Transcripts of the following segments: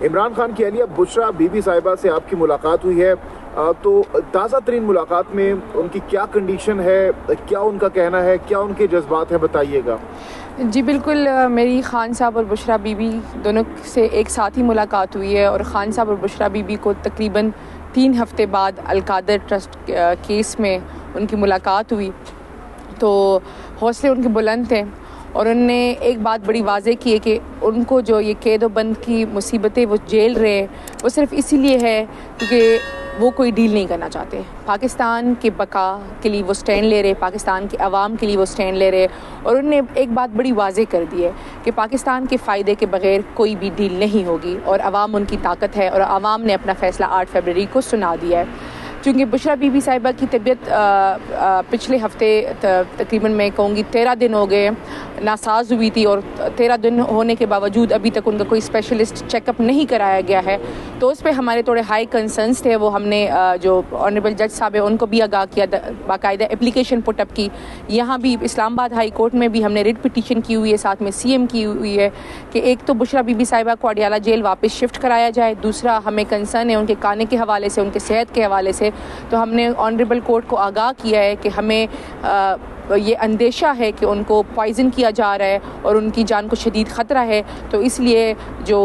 عمران خان کی اہلیہ بشرا be be صاحبہ سے آپ کی ملاقات ہوئی ہے، تو تازہ ترین ملاقات میں ان کی کیا کنڈیشن ہے، کیا ان کا کہنا ہے، کیا ان کے جذبات ہیں، بتائیے گا۔ جی بالکل، میری خان صاحب اور بشرا بی بی دونوں سے ایک ساتھ ہی ملاقات ہوئی ہے، اور خان صاحب اور بشرا بی بی کو تقریباً 3 ہفتے بعد القادر ٹرسٹ کیس میں ان کی ملاقات ہوئی، تو حوصلے ان کے بلند تھے، اور انہوں نے ایک بات بڑی واضح کی ہے کہ ان کو جو یہ قید و بند کی مصیبتیں وہ جھیل رہے ہیں، وہ صرف اسی لیے ہے کیونکہ وہ کوئی ڈیل نہیں کرنا چاہتے۔ پاکستان کے بقا کے لیے وہ سٹینڈ لے رہے، پاکستان کے عوام کے لیے وہ سٹینڈ لے رہے، اور انہوں نے ایک بات بڑی واضح کر دی ہے کہ پاکستان کے فائدے کے بغیر کوئی بھی ڈیل نہیں ہوگی، اور عوام ان کی طاقت ہے، اور عوام نے اپنا فیصلہ 8 فروری کو سنا دیا ہے۔ چونکہ بشرا بی بی صاحبہ کی طبیعت پچھلے ہفتے تقریباً میں کہوں گی 13 دن ہو گئے ناساز ہوئی تھی، اور 13 دن ہونے کے باوجود ابھی تک ان کا کوئی اسپیشلسٹ چیک اپ نہیں کرایا گیا ہے، تو اس پہ ہمارے تھوڑے ہائی کنسرنس تھے، وہ ہم نے جو آنریبل جج صاحب ہیں ان کو بھی آگاہ کیا، باقاعدہ اپلیکیشن پٹ اپ کی، یہاں بھی اسلام آباد ہائی کورٹ میں بھی ہم نے ریٹ پٹیشن کی ہوئی ہے، ساتھ میں سی ایم کی ہوئی ہے کہ ایک تو بشرا بی بی صاحبہ کو اڈیالہ جیل واپس شفٹ کرایا جائے، دوسرا ہمیں کنسرن ہے ان کے کھانے کے حوالے سے، ان کے صحت کے حوالے سے، تو ہم نے آنریبل کورٹ کو آگاہ کیا ہے کہ ہمیں یہ اندیشہ ہے کہ ان کو پوائزن کیا جا رہا ہے اور ان کی جان کو شدید خطرہ ہے، تو اس لیے جو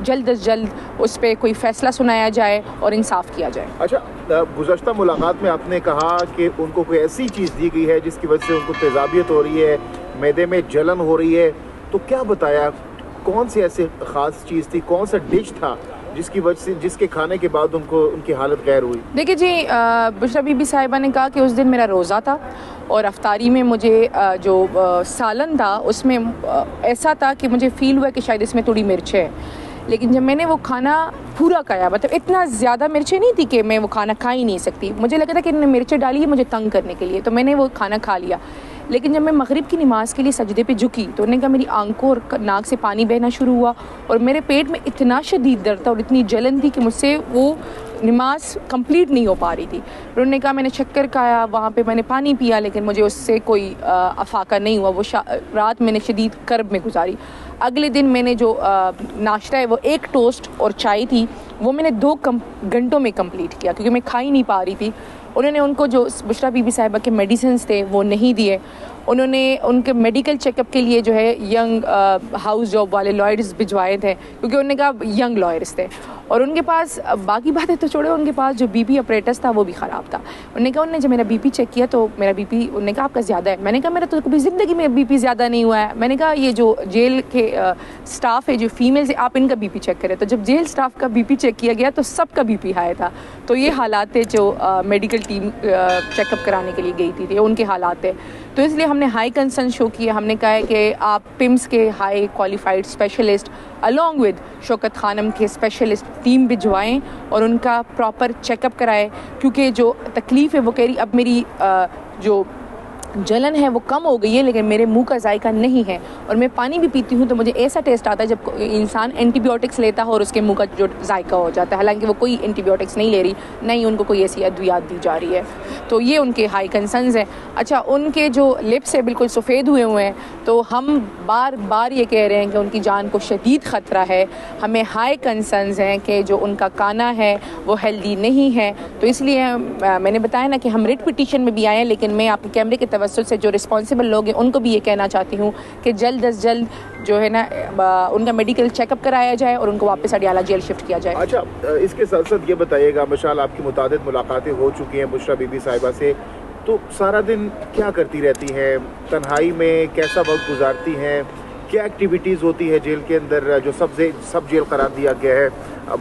جلد از جلد اس پہ کوئی فیصلہ سنایا جائے اور انصاف کیا جائے۔ اچھا، گزشتہ ملاقات میں آپ نے کہا کہ ان کو کوئی ایسی چیز دی گئی ہے جس کی وجہ سے ان کو تیزابیت ہو رہی ہے، معدے میں جلن ہو رہی ہے، تو کیا بتایا، کون سی ایسی خاص چیز تھی، کون سا ڈش تھا جس کی وجہ سے، جس کے کھانے کے بعد ان کی حالت غیر ہوئی؟ دیکھیے جی، بشرا بی بی صاحبہ نے کہا کہ اس دن میرا روزہ تھا، اور افطاری میں مجھے جو سالن تھا اس میں ایسا تھا کہ مجھے فیل ہوا کہ شاید اس میں تھوڑی مرچ ہے، لیکن جب میں نے وہ کھانا پورا کھایا، مطلب اتنا زیادہ مرچیں نہیں تھی کہ میں وہ کھانا کھا ہی نہیں سکتی، مجھے لگا تھا کہ انہوں نے مرچیں ڈالی ہے مجھے تنگ کرنے کے لیے، تو میں نے وہ کھانا کھا لیا، لیکن جب میں مغرب کی نماز کے لیے سجدے پہ جھکی تو انہوں نے کہا میری آنکھوں اور ناک سے پانی بہنا شروع ہوا، اور میرے پیٹ میں اتنا شدید درد تھا اور اتنی جلن تھی کہ مجھ سے وہ نماز کمپلیٹ نہیں ہو پا رہی تھی۔ پھر انہوں نے کہا میں نے شکر کھایا، وہاں پہ میں نے پانی پیا، لیکن مجھے اس سے کوئی افاقہ نہیں ہوا، وہ رات میں نے شدید کرب میں گزاری۔ اگلے دن میں نے جو ناشتہ ہے وہ 1 ٹوسٹ اور چائے تھی، وہ میں نے 2 گھنٹوں میں کمپلیٹ کیا کیونکہ میں کھا ہی نہیں پا رہی تھی۔ انہوں نے ان کو جو بشرا بی بی صاحبہ کے میڈیسنز تھے وہ نہیں دیے، انہوں نے ان کے میڈیکل چیک اپ کے لیے جو ہے ینگ ہاؤس جاب والے لائرز بھجوائے تھے، کیونکہ انہوں نے کہا ینگ لائرز تھے، اور ان کے پاس باقی باتیں تو چھوڑے، ان کے پاس جو بی پی اپریٹس تھا وہ بھی خراب تھا۔ انہوں نے کہا انہوں نے جب میرا بی پی چیک کیا تو میرا بی پی، انہوں نے کہا آپ کا زیادہ ہے، میں نے کہا میرا تو کبھی زندگی میں بی پی زیادہ نہیں ہوا ہے، میں نے کہا یہ جو جیل کے سٹاف ہے، جو فیمیلز ہیں، آپ ان کا بی پی چیک کریں، تو جب جیل سٹاف کا بی پی چیک کیا گیا تو سب کا بی پی ہائی تھا، تو یہ حالات تھے جو میڈیکل ٹیم چیک اپ کرانے کے لیے گئی تھی، ان کے حالات تھے، تو اس لیے ہم نے ہائی کنسرن شو کیا، ہم نے کہا ہے کہ آپ پمس کے high qualified specialist along with شوکت خانم کے اسپیشلسٹ ٹیم بھجوائیں اور ان کا پراپر چیک اپ کرائے، کیونکہ جو تکلیف ہے وہ کہہ رہی اب میری جو جلن ہے وہ کم ہو گئی ہے لیکن میرے منہ کا ذائقہ نہیں ہے، اور میں پانی بھی پیتی ہوں تو مجھے ایسا ٹیسٹ آتا ہے جب انسان اینٹی بایوٹکس لیتا ہے اور اس کے منہ کا جو ذائقہ ہو جاتا ہے، حالانکہ وہ کوئی اینٹی بایوٹکس نہیں لے رہی، نہیں ان کو کوئی ایسی ادویات دی جا رہی ہے، تو یہ ان کے ہائی کنسرنز ہیں۔ اچھا، ان کے جو لپس ہے بالکل سفید ہوئے ہیں، تو ہم بار بار یہ کہہ رہے ہیں کہ ان کی جان کو شدید خطرہ ہے، ہمیں ہائی کنسرنز ہیں کہ جو ان کا کھانا ہے وہ ہیلدی نہیں ہے، تو اس لیے میں نے بتایا نا کہ ہم ریٹ پٹیشن میں بھی آئے ہیں، لیکن میں آپ کے کیمرے کے توسط سے جو رسپانسبل لوگ ہیں ان کو بھی یہ کہنا چاہتی ہوں کہ جلد از جلد جو ہے نا ان کا میڈیکل چیک اپ کرایا جائے اور ان کو واپس اڈیالہ جیل شفٹ کیا جائے۔ اچھا، اس کے ساتھ ساتھ یہ بتائیے گا، مشال آپ کی متعدد ملاقاتیں ہو چکی ہیں بشرا بی بی صاحبہ سے، تو سارا دن کیا کرتی رہتی ہیں، تنہائی میں کیسا وقت گزارتی ہیں، کیا ایکٹیویٹیز ہوتی ہے جیل کے اندر، جو سب جیل قرار دیا گیا ہے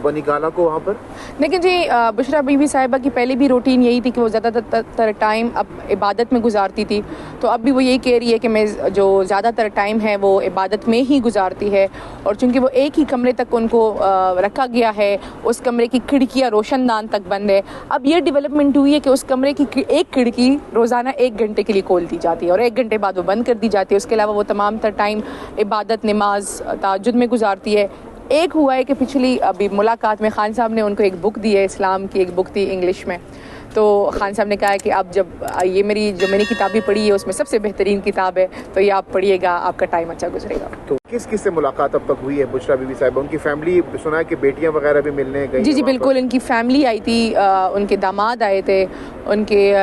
بنی گالا کو وہاں پر؟ لیکن جی، بشرا بی بی صاحبہ کی پہلے بھی روٹین یہی تھی کہ وہ زیادہ تر ٹائم اب عبادت میں گزارتی تھی، تو اب بھی وہ یہی کہہ رہی ہے کہ میں جو زیادہ تر ٹائم ہے وہ عبادت میں ہی گزارتی ہے، اور چونکہ وہ ایک ہی کمرے تک ان کو رکھا گیا ہے، اس کمرے کی کھڑکیاں روشن دان تک بند ہے، اب یہ ڈیولپمنٹ ہوئی ہے کہ اس کمرے کی ایک کھڑکی روزانہ 1 گھنٹے کے لیے کھول دی جاتی ہے اور 1 گھنٹے بعد وہ بند کر دی جاتی ہے، اس کے علاوہ وہ تمام تر ٹائم عبادت، نماز، تہجد میں گزارتی ہے۔ ایک ہوا ہے کہ پچھلی ابھی ملاقات میں خان صاحب نے ان کو ایک بک دی ہے، اسلام کی ایک بک تھی انگلش میں، تو خان صاحب نے کہا کہ اب جب یہ میں نے کتابیں پڑھی ہے اس میں سب سے بہترین کتاب ہے تو یہ آپ پڑھیے گا, آپ کا ٹائم اچھا گزرے گا. تو کس سے ملاقات اب تک ہوئی ہے بشریٰ بی بی صاحبہ؟ ان کی فیملی سنا ہے کہ بیٹیاں وغیرہ بھی ملنے گئی؟ جی بالکل, ان کی فیملی آئی تھی, ان کے داماد آئے تھے, ان کے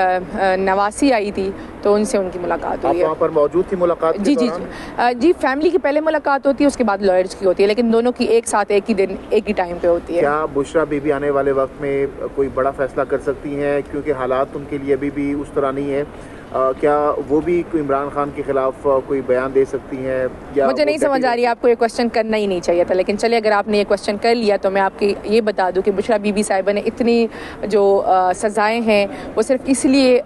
نواسی آئی تھی, تو ان سے ان کی ملاقات ہوئی ہے. آپ وہاں پر موجود تھی ملاقات کے دوران؟ جی فیملی کی پہلے ملاقات ہوتی ہے, اس کے بعد لائرز کی ہوتی ہے, لیکن دونوں کی ایک ساتھ ایک ہی دن ایک ہی ٹائم پہ ہوتی ہے. کیا بشریٰ بی بی آنے والے وقت میں کوئی بڑا فیصلہ کر سکتی ہیں, کیونکہ حالات ان کے لیے ابھی بھی اس طرح نہیں ہے؟ کیا وہ بھی عمران خان کے خلاف کوئی بیان دے سکتی ہیں؟ مجھے نہیں سمجھ آ رہی ہے, آپ کو یہ کوشچن کرنا ہی نہیں چاہیے تھا, لیکن چلیے اگر آپ نے یہ کوشچن کر لیا تو میں آپ کی یہ بتا دوں کہ بشریٰ بی بی صاحبہ نے اتنی جو سزائیں ہیں وہ صرف اس لیے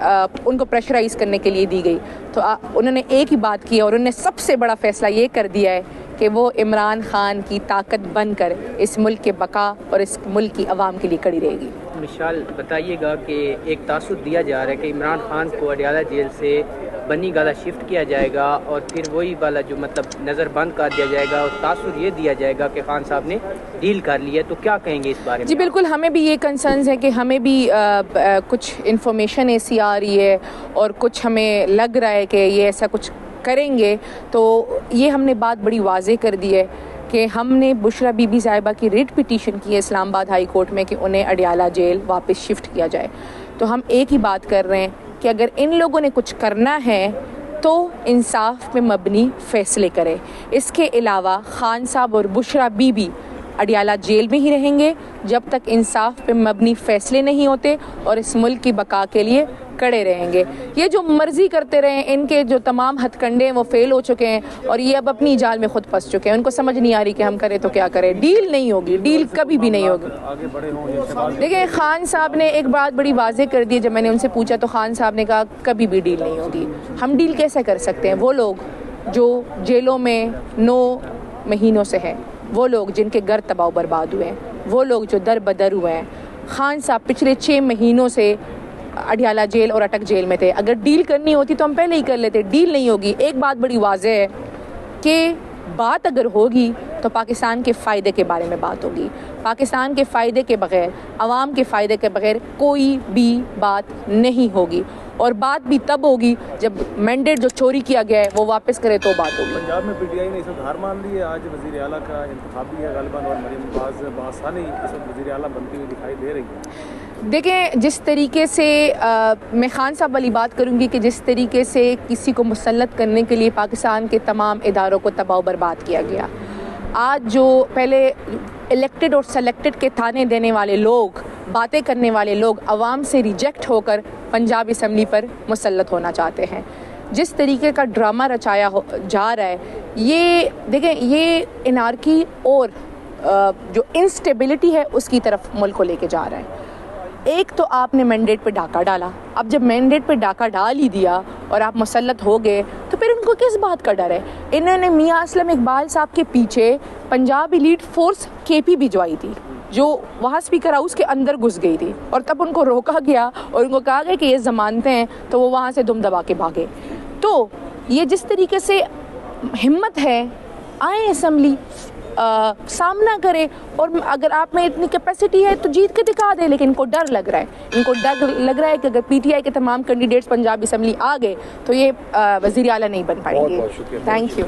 ان کو پریشرائز کرنے کے لیے دی گئی. تو انہوں نے ایک ہی بات کی اور انہوں نے سب سے بڑا فیصلہ یہ کر دیا ہے کہ وہ عمران خان کی طاقت بن کر اس ملک کے بقا اور اس ملک کی عوام کے لیے کھڑی رہے گی. مشال بتائیے گا کہ ایک تاثر دیا جا رہا ہے کہ عمران خان کو اڈیالہ جیل سے بنی گالا شفٹ کیا جائے گا اور پھر وہی والا جو مطلب نظر بند کر دیا جائے گا, اور تاثر یہ دیا جائے گا کہ خان صاحب نے ڈیل کر لی ہے, تو کیا کہیں گے اس بارے میں؟ جی بالکل, ہمیں بھی یہ کنسرنز ہے کہ ہمیں بھی کچھ انفارمیشن ایسی آ رہی ہے اور کچھ ہمیں لگ رہا ہے کہ یہ ایسا کچھ کریں گے. تو یہ ہم نے بات بڑی واضح کر دی ہے کہ ہم نے بشریٰ بی بی صاحبہ کی ریٹ پٹیشن کی ہے اسلام آباد ہائی کورٹ میں کہ انہیں اڈیالہ جیل واپس شفٹ کیا جائے. تو ہم ایک ہی بات کر رہے ہیں کہ اگر ان لوگوں نے کچھ کرنا ہے تو انصاف پہ مبنی فیصلے کرے. اس کے علاوہ خان صاحب اور بشریٰ بی بی اڈیالہ جیل میں ہی رہیں گے جب تک انصاف پہ مبنی فیصلے نہیں ہوتے اور اس ملک کی بقا کے لیے کڑے رہیں گے. یہ جو مرضی کرتے رہیں, ان کے جو تمام ہتھ کنڈے ہیں وہ فیل ہو چکے ہیں اور یہ اب اپنی جال میں خود پھنس چکے ہیں. ان کو سمجھ نہیں آ رہی کہ ہم کریں تو کیا کریں. ڈیل نہیں ہوگی, ڈیل کبھی بھی نہیں ہوگی. دیکھیں خان صاحب نے ایک بات بڑی واضح کر دی, جب میں نے ان سے پوچھا تو خان صاحب نے کہا کبھی بھی ڈیل نہیں ہوگی. ہم ڈیل کیسے کر سکتے ہیں؟ وہ لوگ جو جیلوں میں 9 مہینوں سے ہیں, وہ لوگ جن کے گھر تباہ و برباد ہوئے ہیں, وہ لوگ جو در بدر ہوئے ہیں. خان صاحب پچھلے 6 مہینوں سے اڈیالہ جیل اور اٹک جیل میں تھے. اگر ڈیل کرنی ہوتی تو ہم پہلے ہی کر لیتے. ڈیل نہیں ہوگی. ایک بات بڑی واضح ہے کہ بات اگر ہوگی تو پاکستان کے فائدے کے بارے میں بات ہوگی. پاکستان کے فائدے کے بغیر, عوام کے فائدے کے بغیر کوئی بھی بات نہیں ہوگی. اور بات بھی تب ہوگی جب مینڈیٹ جو چوری کیا گیا ہے وہ واپس کرے تو بات ہوگی. پنجاب میں پی ٹی آئی نے اس وقت ہار مان لی ہے. آج وزیر اعلیٰ کا انتخاب بھی ہے غالباً, اور مریم نواز بآسانی اس وقت وزیر اعلیٰ بنتی ہوئی دکھائی دے رہی ہے. دیکھیں, جس طریقے سے میں خان صاحب والی بات کروں گی کہ جس طریقے سے کسی کو مسلط کرنے کے لیے پاکستان کے تمام اداروں کو تباہ و برباد کیا گیا, آج جو پہلے الیکٹڈ اور سلیکٹڈ کے تھانے دینے والے لوگ, باتیں کرنے والے لوگ عوام سے ریجیکٹ ہو کر پنجاب اسمبلی پر مسلط ہونا چاہتے ہیں, جس طریقے کا ڈرامہ رچایا جا رہا ہے, یہ دیکھیں یہ انارکی اور جو انسٹیبلٹی ہے اس کی طرف ملک کو لے کے جا رہا ہے. ایک تو آپ نے مینڈیٹ پہ ڈاکہ ڈالا, اب جب مینڈیٹ پہ ڈاکہ ڈال ہی دیا اور آپ مسلط ہو گئے تو پھر ان کو کس بات کا ڈر ہے؟ انہوں نے میاں اسلم اقبال صاحب کے پیچھے پنجاب ایلیٹ فورس KP بھجوائی تھی جو وہاں اسپیکر ہاؤس کے اندر گھس گئی تھی, اور تب ان کو روکا گیا اور ان کو کہا گیا کہ یہ ضمانتیں ہیں, تو وہ وہاں سے دم دبا کے بھاگے. تو یہ جس طریقے سے ہمت ہے, آئیں اسمبلی سامنا کرے, اور اگر آپ میں اتنی کیپیسٹی ہے تو جیت کے دکھا دے. لیکن ان کو ڈر لگ رہا ہے, ان کو ڈر لگ رہا ہے کہ اگر PTI کے تمام کینڈیڈیٹس پنجاب اسمبلی آ گئے تو یہ وزیر اعلیٰ نہیں بن پائیں گے. بہت شکریہ. Thank you.